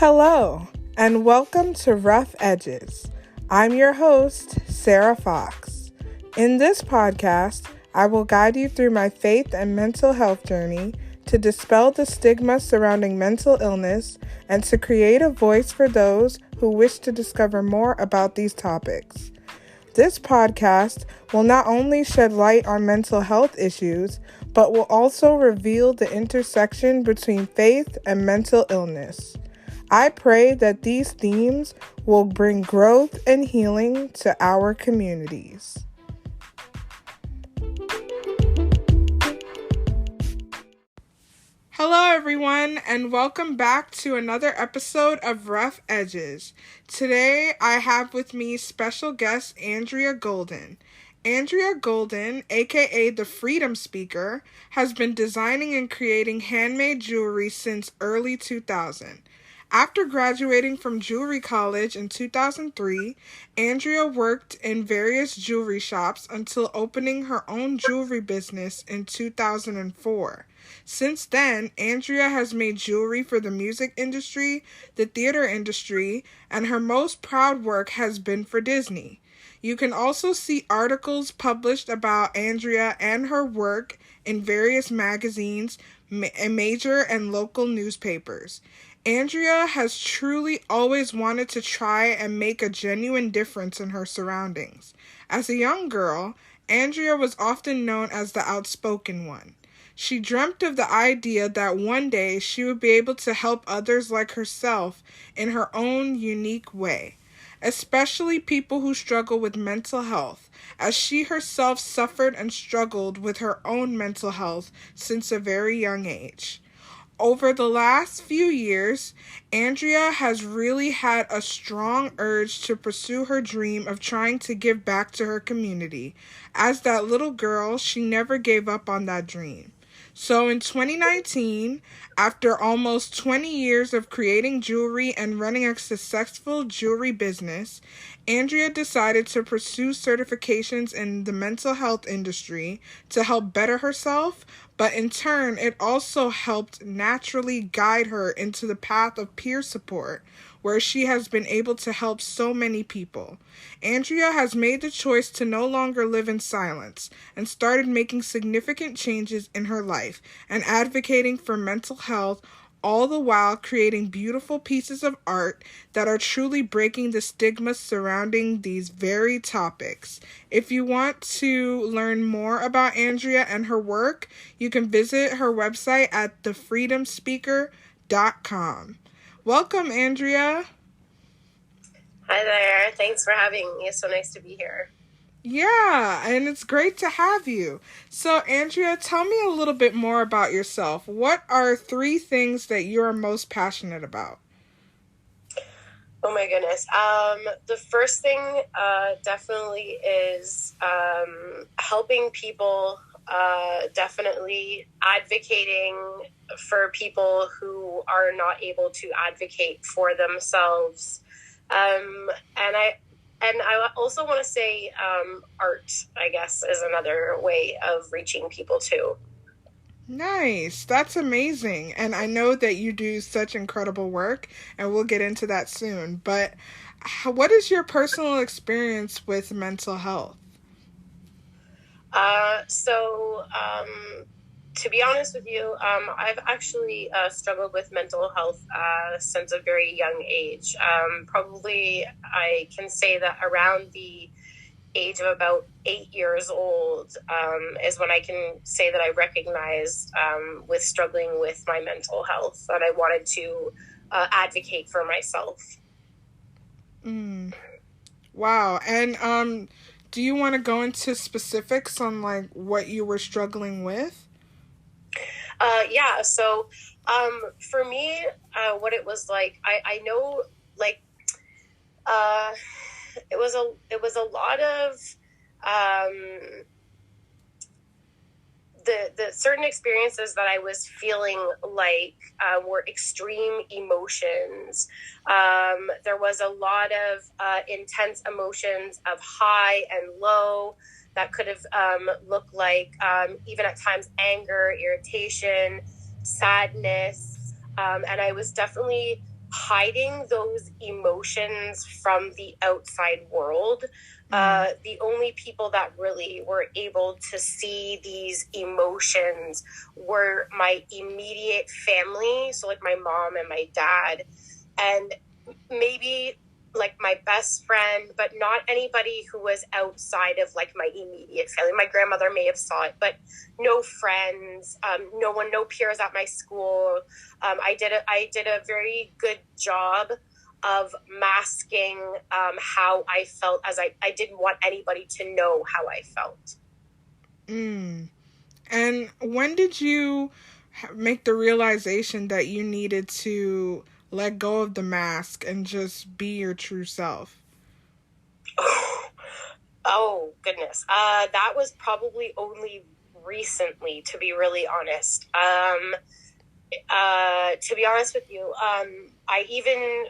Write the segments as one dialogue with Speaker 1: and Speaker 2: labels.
Speaker 1: Hello, and welcome to Rough Edges. I'm your host, Sarah Fox. In this podcast, I will guide you through my faith and mental health journey to dispel the stigma surrounding mental illness and to create a voice for those who wish to discover more about these topics. This podcast will not only shed light on mental health issues, but will also reveal the intersection between faith and mental illness. I pray that these themes will bring growth and healing to our communities. Hello everyone, and welcome back to another episode of Rough Edges. Today I have with me special guest Andrea Golden. Andrea Golden, aka the Freedom Speaker, has been designing and creating handmade jewelry since early 2000. After graduating from jewelry college in 2003, Andrea worked in various jewelry shops until opening her own jewelry business in 2004. Since then, Andrea has made jewelry for the music industry, the theater industry, and her most proud work has been for Disney. You can also see articles published about Andrea and her work in various magazines, major and local newspapers. Andrea has truly always wanted to try and make a genuine difference in her surroundings. As a young girl, Andrea was often known as the outspoken one. She dreamt of the idea that one day she would be able to help others like herself in her own unique way, especially people who struggle with mental health, as she herself suffered and struggled with her own mental health since a very young age. Over the last few years, Andrea has really had a strong urge to pursue her dream of trying to give back to her community. As that little girl, she never gave up on that dream. So in 2019, after almost 20 years of creating jewelry and running a successful jewelry business, Andrea decided to pursue certifications in the mental health industry to help better herself, but in turn, it also helped naturally guide her into the path of peer support, where she has been able to help so many people. Andrea has made the choice to no longer live in silence and started making significant changes in her life and advocating for mental health, all the while creating beautiful pieces of art that are truly breaking the stigma surrounding these very topics. If you want to learn more about Andrea and her work, you can visit her website at thefreedomspeaker.com. Welcome, Andrea.
Speaker 2: Hi there. Thanks for having me. It's so nice to be here.
Speaker 1: Yeah, and it's great to have you. So, Andrea, tell me a little bit more about yourself. What are 3 things that you're most passionate about?
Speaker 2: Oh my goodness. The first thing definitely is helping people, definitely advocating for people who are not able to advocate for themselves. And I also want to say art, I guess, is another way of reaching people too.
Speaker 1: Nice. That's amazing. And I know that you do such incredible work, and we'll get into that soon. But what is your personal experience with mental health?
Speaker 2: To be honest with you, I've actually struggled with mental health since a very young age. Probably I can say that around the age of about 8 years old is when I can say that I recognized with struggling with my mental health, that I wanted to advocate for myself.
Speaker 1: Wow. And do you want to go into specifics on like what you were struggling with?
Speaker 2: Yeah. So for me, what it was like, I know like it was a lot of the certain experiences that I was feeling like were extreme emotions. There was a lot of intense emotions of high and low that could have looked like even at times anger, irritation, sadness. And I was definitely hiding those emotions from the outside world. The only people that really were able to see these emotions were my immediate family. So like my mom and my dad, and maybe like my best friend, but not anybody who was outside of like my immediate family. My grandmother may have saw it, but no friends, no peers at my school. I did a very good job of masking how I felt, as I didn't want anybody to know how I felt.
Speaker 1: And when did you make the realization that you needed to let go of the mask and just be your true self?
Speaker 2: Oh goodness. That was probably only recently, to be really honest. To be honest with you, I even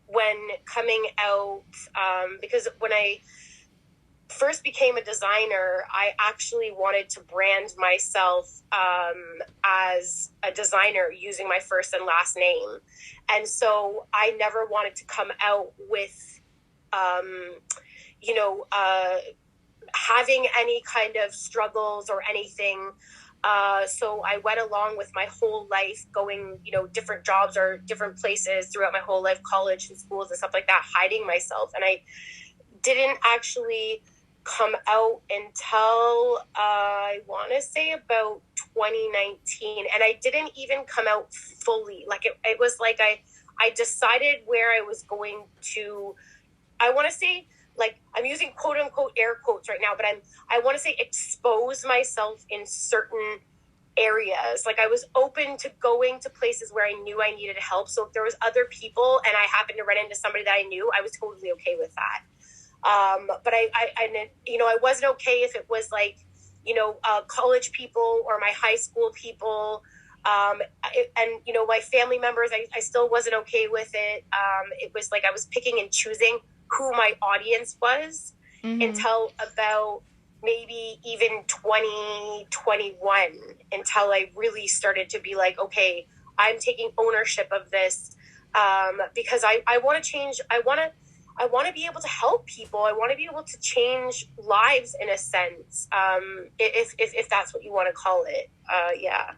Speaker 2: when coming out, because when I first became a designer, I actually wanted to brand myself as a designer using my first and last name. And so I never wanted to come out with, having any kind of struggles or anything. So I went along with my whole life going, different jobs or different places throughout my whole life, college and schools and stuff like that, hiding myself. And I didn't actually come out until I want to say about 2019. And I didn't even come out fully. Like it was like I decided where I was going to, I want to say, like, I'm using quote unquote air quotes right now, but I want to say expose myself in certain areas. Like I was open to going to places where I knew I needed help. So if there was other people and I happened to run into somebody that I knew, I was totally okay with that. But I wasn't okay if it was like, college people or my high school people. My family members, I still wasn't okay with it. It was like I was picking and choosing who my audience was until about maybe even 2021, until I really started to be like, okay, I'm taking ownership of this, because I want to change. I want to be able to help people. I want to be able to change lives in a sense, if that's what you want to call it. Yeah.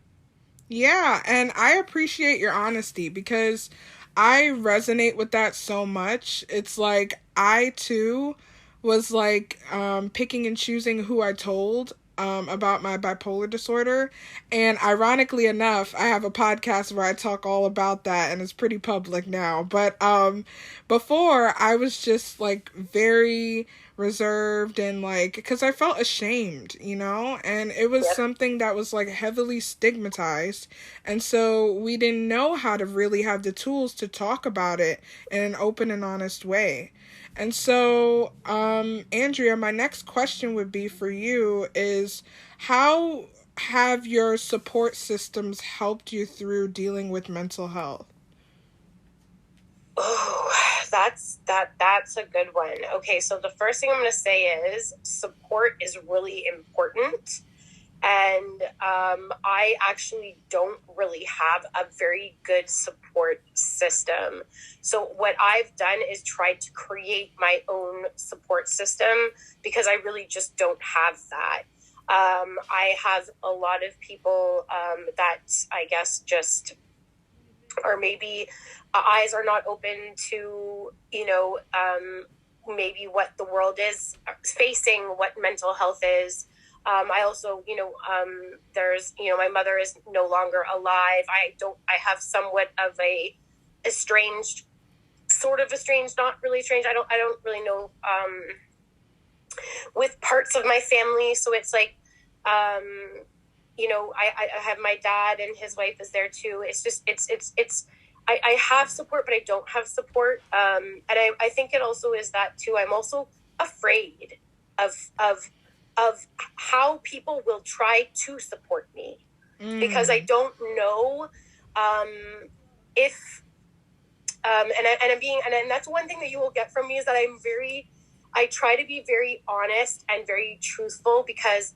Speaker 1: Yeah, and I appreciate your honesty because I resonate with that so much. It's like I too was like picking and choosing who I told about my bipolar disorder. And ironically enough, I have a podcast where I talk all about that and it's pretty public now. But before I was just like very reserved and like, because I felt ashamed, and it was something that was like heavily stigmatized. And so we didn't know how to really have the tools to talk about it in an open and honest way. And so, Andrea, my next question would be for you is how have your support systems helped you through dealing with mental health?
Speaker 2: Oh, that's a good one. Okay, so the first thing I'm going to say is support is really important. And I actually don't really have a very good support system. So what I've done is tried to create my own support system because I really just don't have that. I have a lot of people that I guess just, or maybe eyes are not open to, maybe what the world is facing, what mental health is. I also, there's, my mother is no longer alive. I have somewhat of a estranged, sort of estranged, not really estranged. I don't really know, with parts of my family. So it's like, I have my dad and his wife is there too. It's just, I have support, but I don't have support. And I think it also is that too. I'm also afraid of how people will try to support me because I don't know if and that's one thing that you will get from me is that I try to be very honest and very truthful because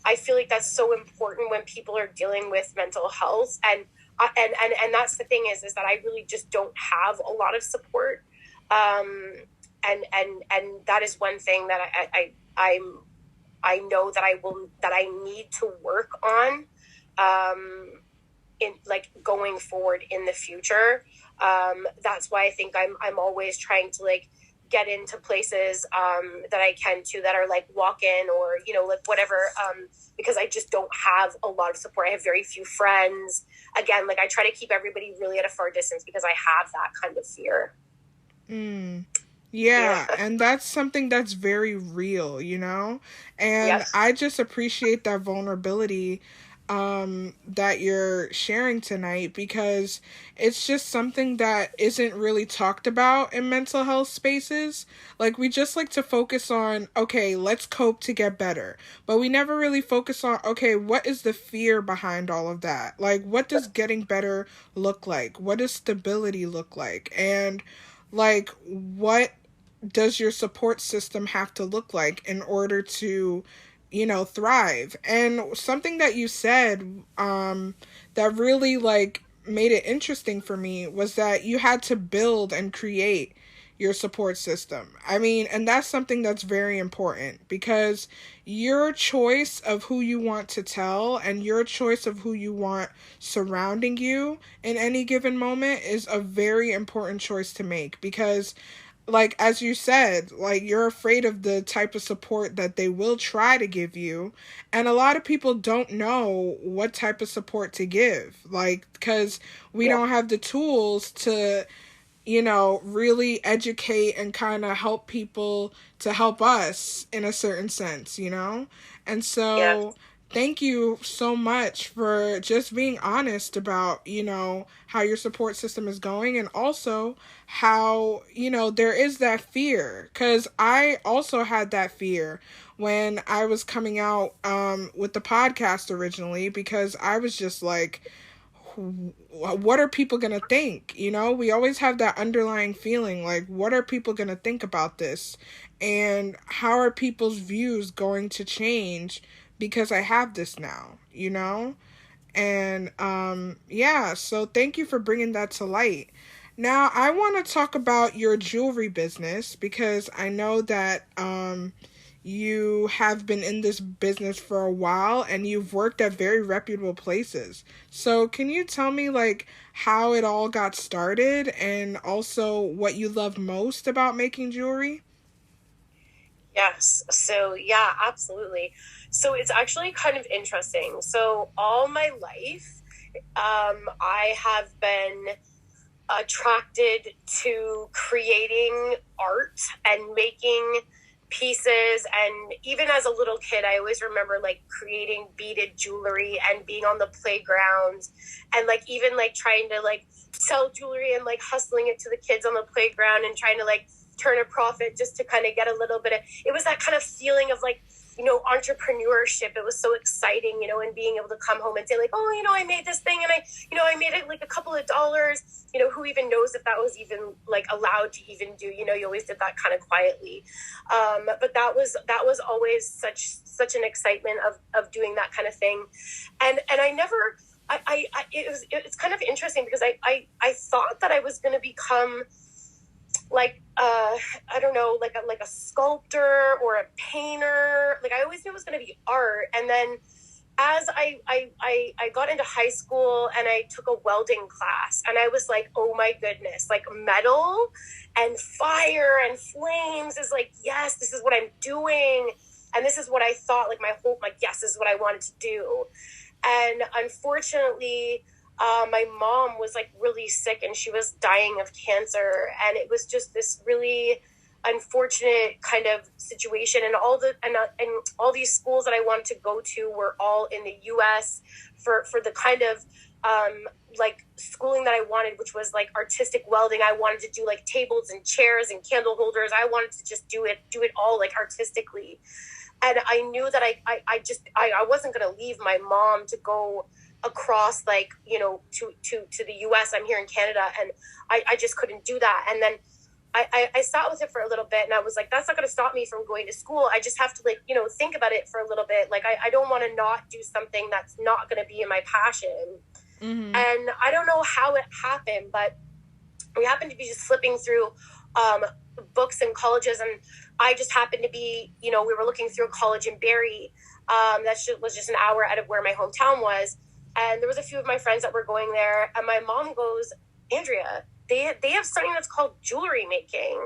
Speaker 2: I feel like that's so important when people are dealing with mental health. And that's the thing is that I really just don't have a lot of support. And that is one thing that I know that I need to work on, in like going forward in the future. That's why I think I'm always trying to like get into places that I can too, that are like walk-in or, you know, like whatever, because I just don't have a lot of support. I have very few friends. Again, like I try to keep everybody really at a far distance because I have that kind of fear.
Speaker 1: Yeah, and that's something that's very real, you know? And
Speaker 2: Yes.
Speaker 1: I just appreciate that vulnerability that you're sharing tonight, because it's just something that isn't really talked about in mental health spaces. Like, we just like to focus on, okay, let's cope to get better. But we never really focus on, okay, what is the fear behind all of that? Like, what does getting better look like? What does stability look like? And like, what does your support system have to look like in order to, you know, thrive? And something that you said that really like made it interesting for me was that you had to build and create your support system. I mean, and that's something that's very important, because your choice of who you want to tell and your choice of who you want surrounding you in any given moment is a very important choice to make. Because like, as you said, like, you're afraid of the type of support that they will try to give you, and a lot of people don't know what type of support to give, like, because we
Speaker 2: Yeah.
Speaker 1: don't have the tools to, you know, really educate and kind of help people to help us in a certain sense, you know? And
Speaker 2: Yeah.
Speaker 1: so thank you so much for just being honest about, you know, how your support system is going, and also how, you know, there is that fear. Because I also had that fear when I was coming out with the podcast originally, because I was just like, what are people going to think? You know, we always have that underlying feeling like, what are people going to think about this? And how are people's views going to change because I have this now, you know? And yeah, so thank you for bringing that to light. Now, I want to talk about your jewelry business, because I know that you have been in this business for a while and you've worked at very reputable places. So, can you tell me like how it all got started, and also what you love most about making jewelry?
Speaker 2: Yes. So, yeah, absolutely. So, it's actually kind of interesting. So, all my life, I have been attracted to creating art and making pieces. And even as a little kid, I always remember like creating beaded jewelry and being on the playground and like even like trying to like sell jewelry and like hustling it to the kids on the playground and trying to like turn a profit just to kind of get a little bit of, it was that kind of feeling of like, you know, entrepreneurship. It was so exciting, you know, and being able to come home and say like, oh, you know, I made this thing and I made it like a couple of dollars. You know, who even knows if that was even like allowed to even do, you know, you always did that kind of quietly. But that was always such an excitement of doing that kind of thing. And I never, it's kind of interesting because I thought that I was going to become like I don't know, like a sculptor or a painter. Like I always knew it was going to be art. And then as I got into high school and I took a welding class, and I was like, oh my goodness, like metal and fire and flames is like, yes, this is what I'm doing. And this is what I thought, like my whole, like, yes, this is what I wanted to do. And unfortunately, my mom was like really sick and she was dying of cancer, and it was just this really unfortunate kind of situation. And all these schools that I wanted to go to were all in the US for the kind of like schooling that I wanted, which was like artistic welding. I wanted to do like tables and chairs and candle holders. I wanted to just do it all like artistically. And I knew that I wasn't going to leave my mom to go across, like, you know, to the US. I'm here in Canada, and I just couldn't do that. And then I sat with it for a little bit, and I was like, that's not going to stop me from going to school. I just have to, like, you know, think about it for a little bit. Like, I don't want to not do something that's not going to be in my passion.
Speaker 1: Mm-hmm.
Speaker 2: And I don't know how it happened, but we happened to be just flipping through books and colleges, and I just happened to be, you know, we were looking through a college in Barrie that was just an hour out of where my hometown was, and there was a few of my friends that were going there, and my mom goes, Andrea, they have something that's called jewelry making.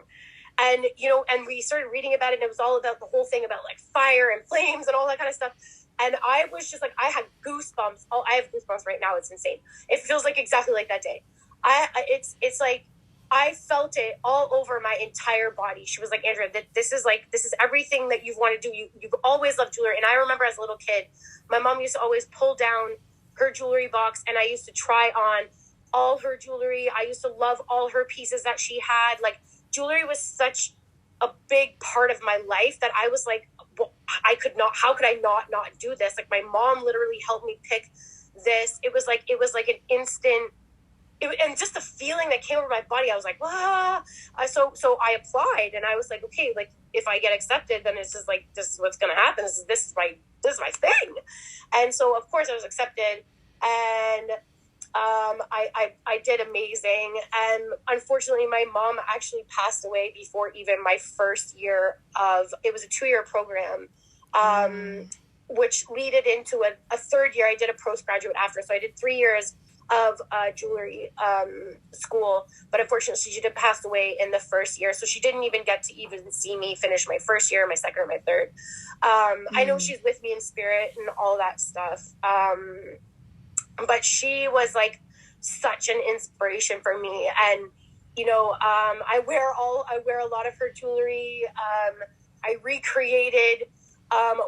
Speaker 2: And, you know, and we started reading about it, and it was all about the whole thing about like fire and flames and all that kind of stuff. And I was just like, I had goosebumps. Oh, I have goosebumps right now. It's insane. It feels like exactly like that day. It's like, I felt it all over my entire body. She was like, Andrea, this is everything that you've wanted to do. You've always loved jewelry. And I remember as a little kid, my mom used to always pull down her jewelry box, and I used to try on all her jewelry. I used to love all her pieces that she had. Like, jewelry was such a big part of my life that I was like, well, how could I not do this? Like, my mom literally helped me pick this. It was like an instant, and just the feeling that came over my body, I was like, wow. So I applied, and I was like, okay, like, if I get accepted, then it's just like, this is what's going to happen. This is my thing. And so, of course, I was accepted, and I did amazing. And unfortunately, my mom actually passed away before even my first year it was a 2-year program, which leaded into a third year. I did a postgraduate after. So I did 3 years of jewelry school, but unfortunately she did pass away in the first year. So she didn't even get to even see me finish my first year, my second, or my third. I know she's with me in spirit and all that stuff. But she was like such an inspiration for me. And, you know, I wear a lot of her jewelry. I recreated,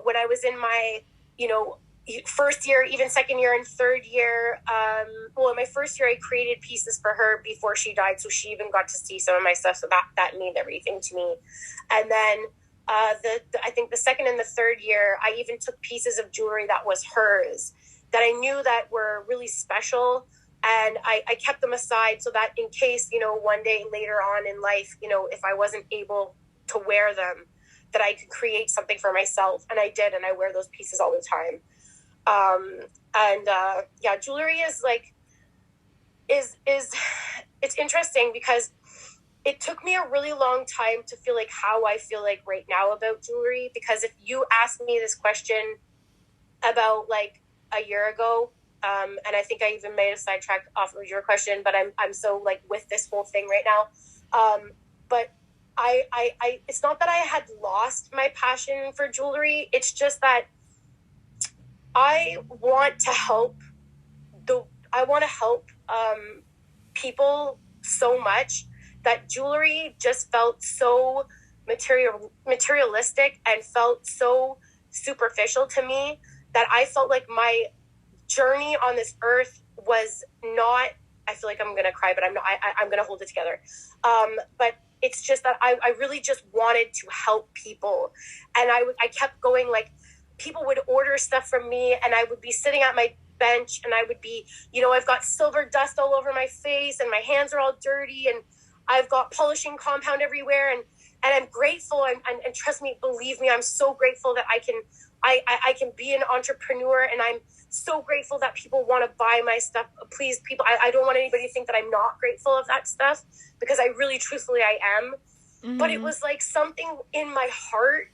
Speaker 2: when I was in my, you know, first year, even second year and third year. In my first year, I created pieces for her before she died. So she even got to see some of my stuff. So that meant everything to me. And then, I think the second and the third year, I even took pieces of jewelry that was hers, that I knew that were really special, and I kept them aside so that in case, you know, one day later on in life, you know, if I wasn't able to wear them, that I could create something for myself. And I did, and I wear those pieces all the time. Jewelry is like, it's interesting because it took me a really long time to feel like how I feel like right now about jewelry. Because if you asked me this question about like a year ago, and I think I even made a sidetrack off of your question, but I'm so like with this whole thing right now. But I it's not that I had lost my passion for jewelry. It's just that I want to help people so much that jewelry just felt so materialistic and felt so superficial to me that I felt like my journey on this earth was not, I feel like I'm going to cry, but I'm not, I'm going to hold it together. But it's just that I really just wanted to help people. And I kept going, like, people would order stuff from me, and I would be sitting at my bench, and I would be, you know, I've got silver dust all over my face, and my hands are all dirty, and I've got polishing compound everywhere, and I'm grateful, and trust me, believe me, I'm so grateful that I can be an entrepreneur, and I'm so grateful that people want to buy my stuff. Please, people, I don't want anybody to think that I'm not grateful of that stuff, because I really, truthfully, I am. Mm-hmm. But it was like something in my heart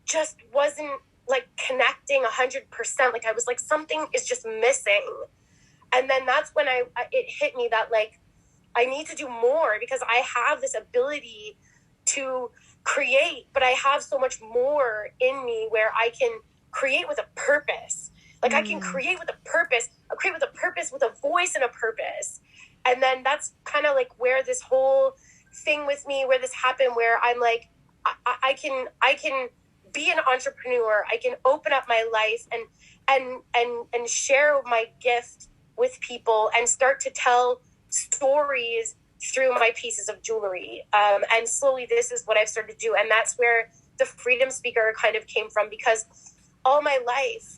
Speaker 2: just wasn't like connecting 100%. Like I was like, something is just missing. And then that's when it hit me that like, I need to do more, because I have this ability to create, but I have so much more in me where I can create with a purpose. Like I can create with a purpose, with a voice and a purpose. And then that's kind of like where this whole thing with me, where this happened, where I'm like, I can be an entrepreneur. I can open up my life and share my gift with people and start to tell stories through my pieces of jewelry. And slowly this is what I've started to do. And that's where the Freedom Speaker kind of came from, because all my life,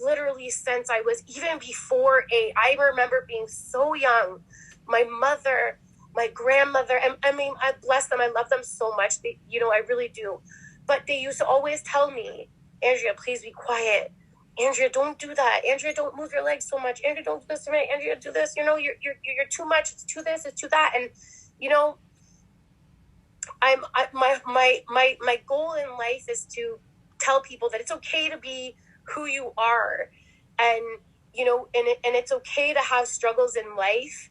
Speaker 2: literally since I was even before 8, I remember being so young. My mother my grandmother, and I mean, I bless them. I love them so much. They, I really do. But they used to always tell me, Andrea, please be quiet. Andrea, don't do that. Andrea, don't move your legs so much. Andrea, don't do this to me. Andrea, do this. You're too much. It's too this. It's too that. And my goal in life is to tell people that it's okay to be who you are, and and it's okay to have struggles in life,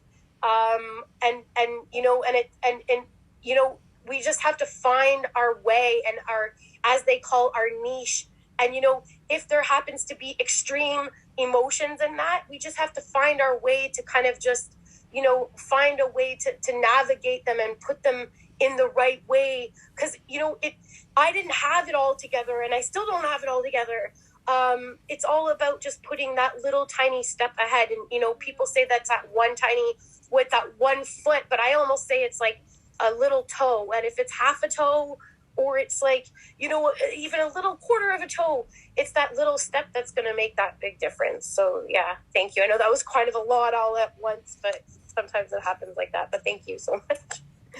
Speaker 2: we just have to find our way and our, as they call, our niche. And if there happens to be extreme emotions in that, we just have to find our way to kind of just find a way to navigate them and put them in the right way. Because I didn't have it all together, and I still don't have it all together. It's all about just putting that little tiny step ahead. And people say that's that one tiny, with that 1 foot, but I almost say it's like a little toe. And if it's half a toe, or it's like even a little quarter of a toe, it's that little step that's going to make that big difference. So yeah, thank you. I know that was kind of a lot all at once, but sometimes it happens like that. But thank you so much.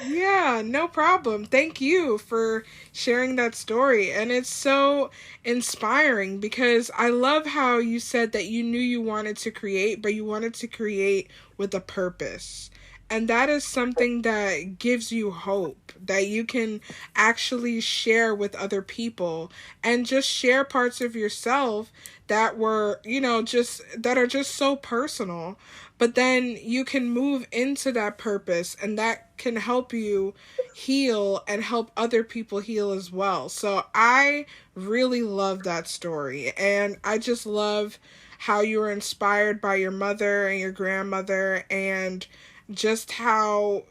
Speaker 1: Yeah, no problem. Thank you for sharing that story. And it's so inspiring because I love how you said that you knew you wanted to create, but you wanted to create with a purpose. And that is something that gives you hope that you can actually share with other people and just share parts of yourself that were, just that are just so personal. But then you can move into that purpose, and that can help you heal and help other people heal as well. So I really love that story. And I just love how you were inspired by your mother and your grandmother, and just how,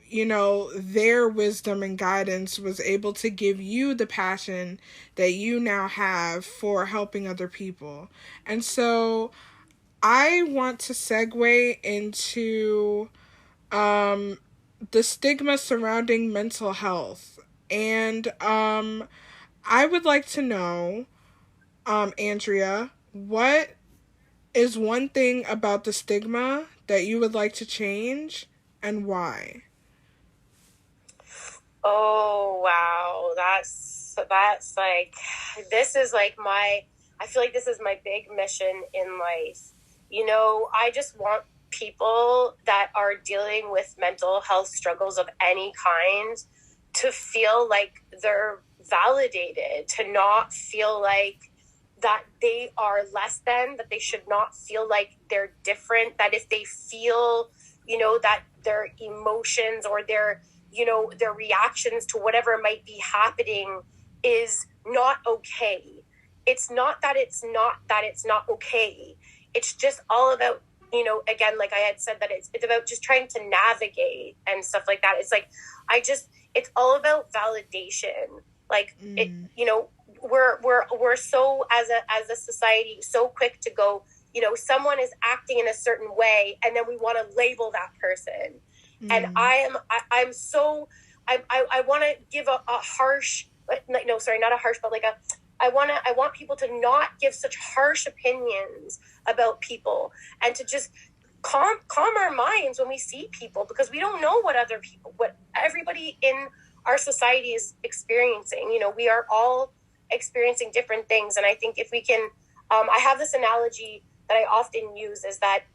Speaker 1: their wisdom and guidance was able to give you the passion that you now have for helping other people. And so I want to segue into the stigma surrounding mental health. And I would like to know, Andrea, what is one thing about the stigma that you would like to change, and why?
Speaker 2: Oh wow, that's like, this is like I feel like this is my big mission in life. I just want people that are dealing with mental health struggles of any kind to feel like they're validated, to not feel like that they are less than, that they should not feel like they're different, that if they feel, that their emotions or their reactions to whatever might be happening is not okay. It's not that it's not okay. It's just all about, again, like I had said, that it's about just trying to navigate and stuff like that. It's like, it's all about validation. Like it, we're so, as a society, so quick to go, someone is acting in a certain way, and then we want to label that person. And I want to give a harsh, no, sorry, not a harsh, but like I want people to not give such harsh opinions about people, and to just calm our minds when we see people, because we don't know what everybody in our society is experiencing. We are all experiencing different things. And I think if we can, I have this analogy that I often use, is that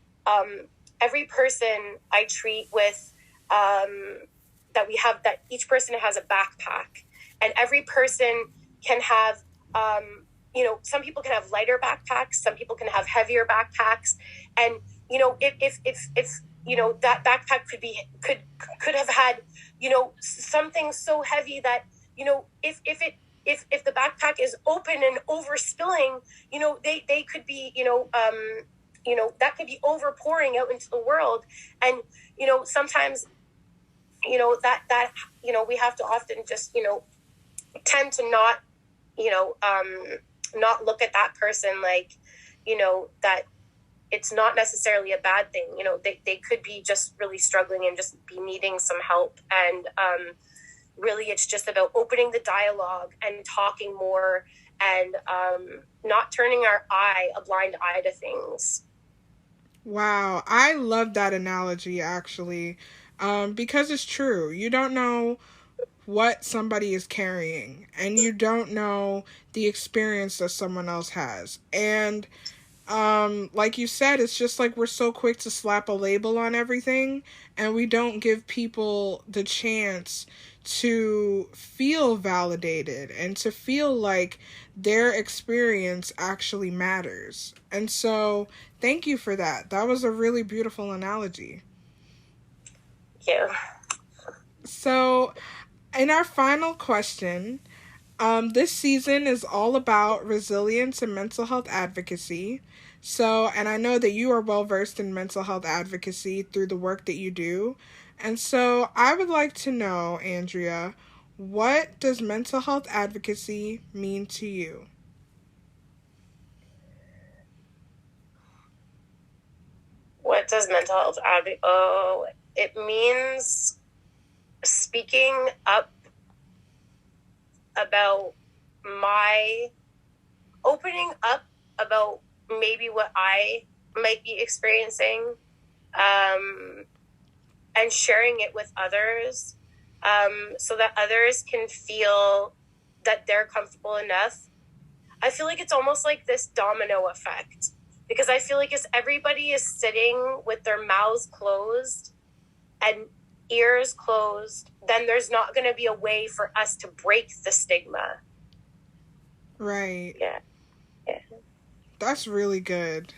Speaker 2: every person I treat with, that each person has a backpack, and every person can have, some people can have lighter backpacks, some people can have heavier backpacks. And, if that backpack could have had, something so heavy that, if the backpack is open and overspilling, they could be, that could be overpouring out into the world. And, sometimes, that we have to often just, tend to not, not look at that person like, that it's not necessarily a bad thing. They could be just really struggling and just be needing some help. And, really, it's just about opening the dialogue and talking more, and not turning a blind eye to things.
Speaker 1: Wow, I love that analogy, actually, because it's true. You don't know what somebody is carrying, and you don't know the experience that someone else has. And like you said, it's just like we're so quick to slap a label on everything, and we don't give people the chance to feel validated and to feel like their experience actually matters. And so, thank you for that. That was a really beautiful analogy.
Speaker 2: Thank you.
Speaker 1: So, in our final question, this season is all about resilience and mental health advocacy. So, and I know that you are well versed in mental health advocacy through the work that you do. And so I would like to know, Andrea, what does mental health advocacy mean to you?
Speaker 2: What does mental health advocacy? Oh, it means speaking up about opening up about maybe what I might be experiencing, and sharing it with others, so that others can feel that they're comfortable enough. I feel like it's almost like this domino effect, because I feel like as everybody is sitting with their mouths closed and ears closed, then there's not going to be a way for us to break the stigma.
Speaker 1: Right.
Speaker 2: Yeah.
Speaker 1: That's really good.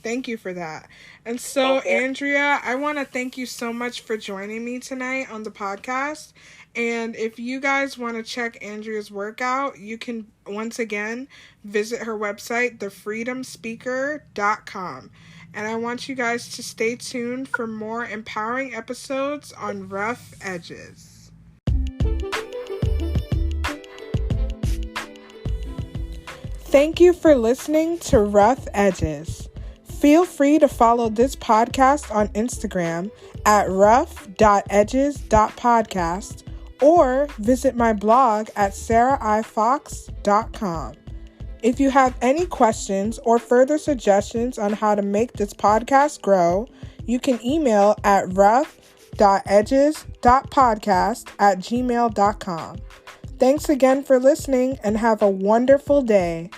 Speaker 1: Thank you for that. And so, Andrea, I want to thank you so much for joining me tonight on the podcast. And if you guys want to check Andrea's work out, you can, once again, visit her website, thefreedomspeaker.com. And I want you guys to stay tuned for more empowering episodes on Rough Edges. Thank you for listening to Rough Edges. Feel free to follow this podcast on Instagram at rough.edges.podcast or visit my blog at sarahifox.com. If you have any questions or further suggestions on how to make this podcast grow, you can email at rough.edges.podcast@gmail.com. Thanks again for listening and have a wonderful day.